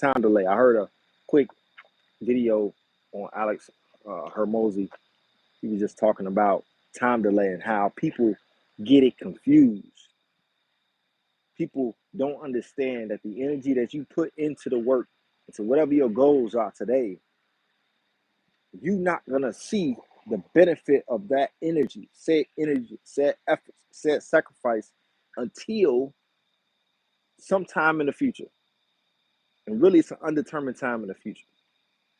time delay. I heard a quick video on Alex Hermosi. He was just talking about time delay and how people get it confused. People don't understand that the energy that you put into the work, into whatever your goals are today, you're not gonna see the benefit of that energy, said effort, said sacrifice until sometime in the future. And really, it's an undetermined time in the future,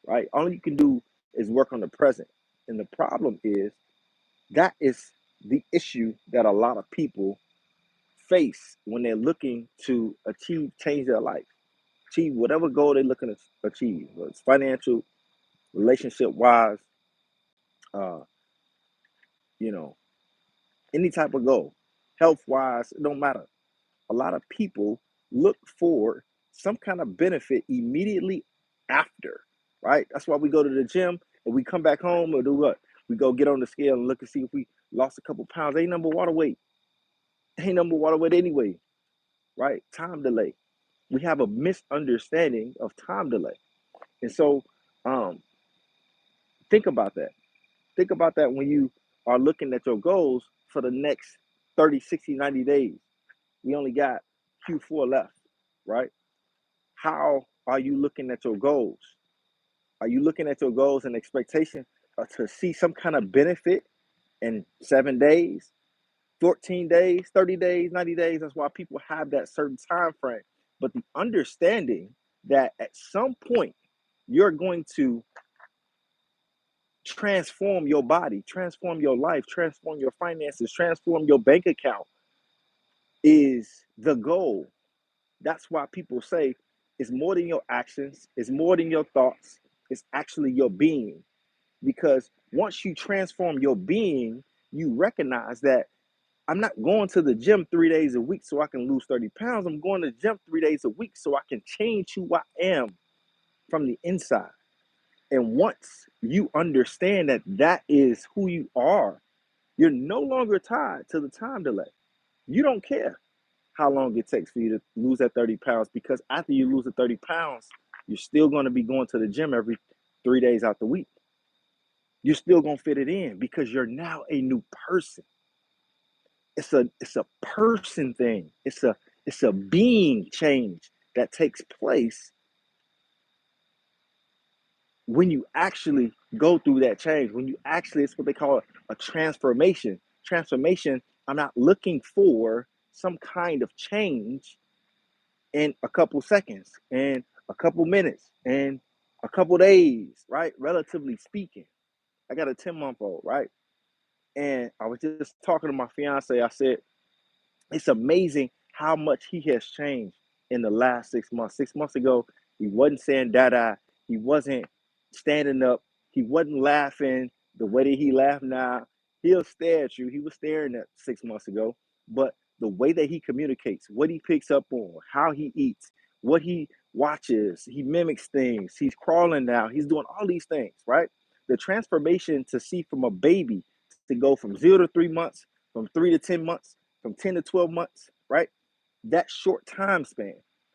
right? All you can do is work on the present. And the problem is that is the issue that a lot of people face when they're looking to change their life, achieve whatever goal they're looking to achieve, whether it's financial, relationship wise, uh, you know, any type of goal, health wise, it don't matter. A lot of people look for some kind of benefit immediately after, right? That's why we go to the gym and we come back home or do what? We go get on the scale and look and see if we lost a couple pounds. Ain't number water weight. Ain't number water weight anyway, right? Time delay. We have a misunderstanding of time delay. And so um, think about that. Think about that when you are looking at your goals for the next 30, 60, 90 days. We only got Q4 left, right? How are you looking at your goals? Are you looking at your goals and expectation to see some kind of benefit in 7 days, 14 days, 30 days, 90 days? That's why people have that certain time frame. But the understanding that at some point you're going to transform your body, transform your life, transform your finances, transform your bank account is the goal. That's why people say it's more than your actions, it's more than your thoughts, it's actually your being. Because once you transform your being, you recognize that I'm not going to the gym 3 days a week so I can lose 30 pounds. I'm going to the gym 3 days a week so I can change who I am from the inside. And once you understand that that is who you are, you're no longer tied to the time delay. You don't care how long it takes for you to lose that 30 pounds because after you lose the 30 pounds, you're still going to be going to the gym every 3 days out the week. You're still going to fit it in because you're now a new person. It's a person thing. It's a being change that takes place when you actually go through that change. When you actually, it's what they call a transformation. Transformation, I'm not looking for some kind of change in a couple seconds and a couple minutes and a couple days, right? Relatively speaking. I got a 10-month-old, right? And I was just talking to my fiance. I said, it's amazing how much he has changed in the last 6 months. 6 months ago, he wasn't saying dada. He wasn't standing up. He wasn't laughing the way that he laughed now. He'll stare at you. He was staring at 6 months ago. But the way that he communicates, what he picks up on, how he eats, what he watches, he mimics things. He's crawling now. He's doing all these things, right? The transformation to see from a baby to go from 0 to 3 months, from 3 to 10 months, from 10 to 12 months, right? That short time span.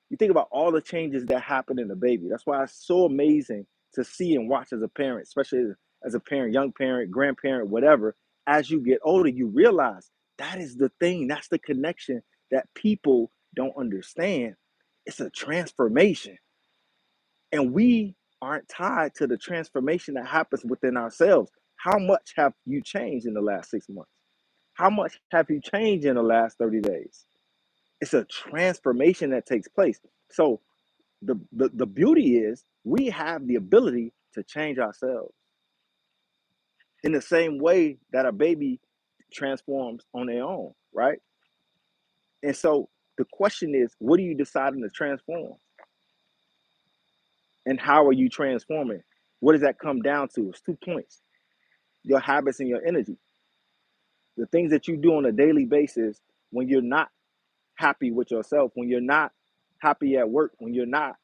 You think about all the changes that happen in a baby. That's why it's so amazing to see and watch as a parent, especially as a parent, young parent, grandparent, whatever. As you get older, you realize that is the thing, that's the connection that people don't understand. It's a transformation. And we aren't tied to the transformation that happens within ourselves. How much have you changed in the last 6 months? How much have you changed in the last 30 days? It's a transformation that takes place. So the beauty is we have the ability to change ourselves in the same way that a baby transforms on their own, right? And so the question is, what are you deciding to transform? And how are you transforming? What does that come down to? It's 2 points: your habits and your energy. The things that you do on a daily basis when you're not happy with yourself, when you're not happy at work, when you're not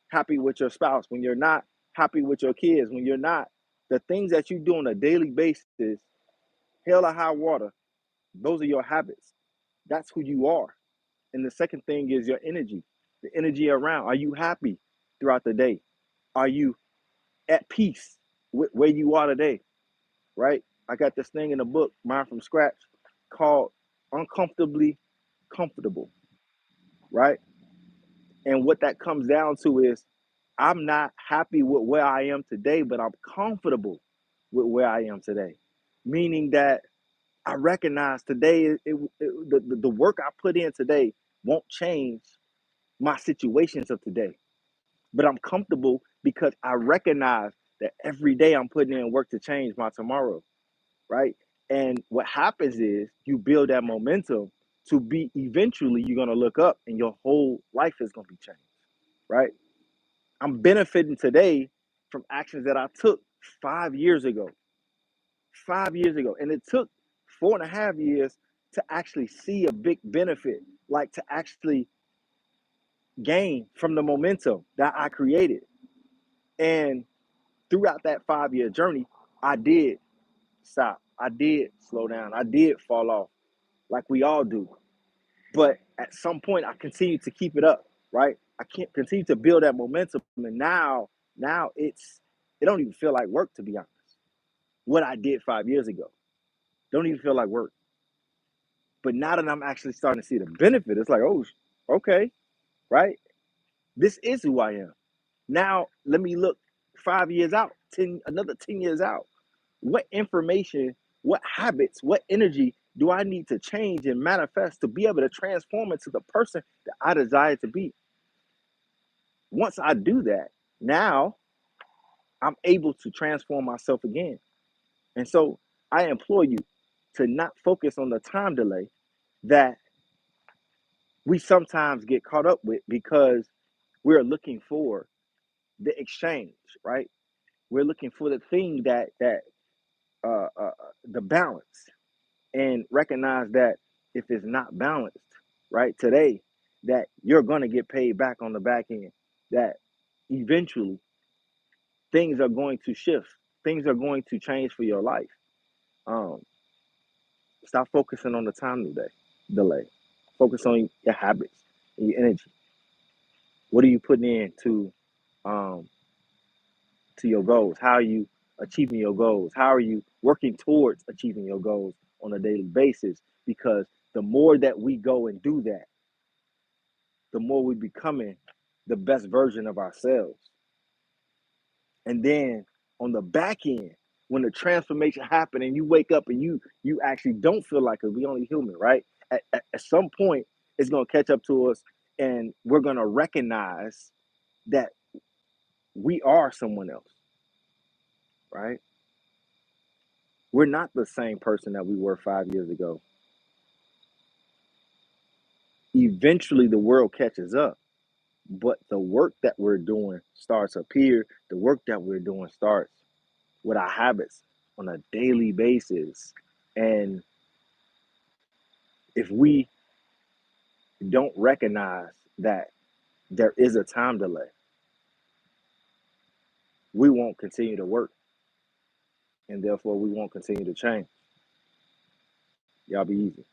happy with your spouse, when you're not happy with your kids, when you're not, the things that you do on a daily basis, hell or high water, those are your habits. That's who you are. And the second thing is your energy, the energy around. Are you happy? throughout the day? Are you at peace with where you are today? Right? I got this thing in the book, Mind from Scratch, called Uncomfortably Comfortable, right? And what that comes down to is I'm not happy with where I am today, but I'm comfortable with where I am today. Meaning that I recognize today, the work I put in today won't change my situations of today. But I'm comfortable because I recognize that every day I'm putting in work to change my tomorrow, right? And what happens is you build that momentum to be eventually you're gonna look up and your whole life is gonna be changed, right? I'm benefiting today from actions that I took 5 years ago. 5 years ago. And it took 4.5 years to actually see a big benefit, like to actually gain from the momentum that I created. And throughout that 5 year journey, I did stop. I did slow down. I did fall off like we all do. But at some point, I continued to keep it up, right? I can't continue to build that momentum. And now it don't even feel like work, to be honest. What I did 5 years ago don't even feel like work. But now that I'm actually starting to see the benefit, it's like, oh, okay, right? This is who I am. Now let me look 5 years out, another 10 years out. What information, what habits, what energy do I need to change and manifest to be able to transform into the person that I desire to be? Once I do that, now I'm able to transform myself again. And so I implore you to not focus on the time delay that we sometimes get caught up with because we're looking for the exchange, right? We're looking for the thing that the balance, and recognize that if it's not balanced, right, today, that you're gonna get paid back on the back end. That eventually things are going to shift, things are going to change for your life. Um, Stop focusing on the time delay. Focus on your habits and your energy. What are you putting in um, to your goals? How are you achieving your goals? How are you working towards achieving your goals on a daily basis? Because the more that we go and do that, the more we becoming the best version of ourselves. And then on the back end, when the transformation happen and you wake up and you actually don't feel like it, we only human, right? At some point, it's gonna catch up to us, and we're gonna recognize that we are someone else, right? We're not the same person that we were 5 years ago. Eventually, the world catches up, but the work that we're doing starts up here. The work that we're doing starts with our habits on a daily basis. And if we don't recognize that there is a time delay, we won't continue to work, and therefore we won't continue to change. Y'all be easy.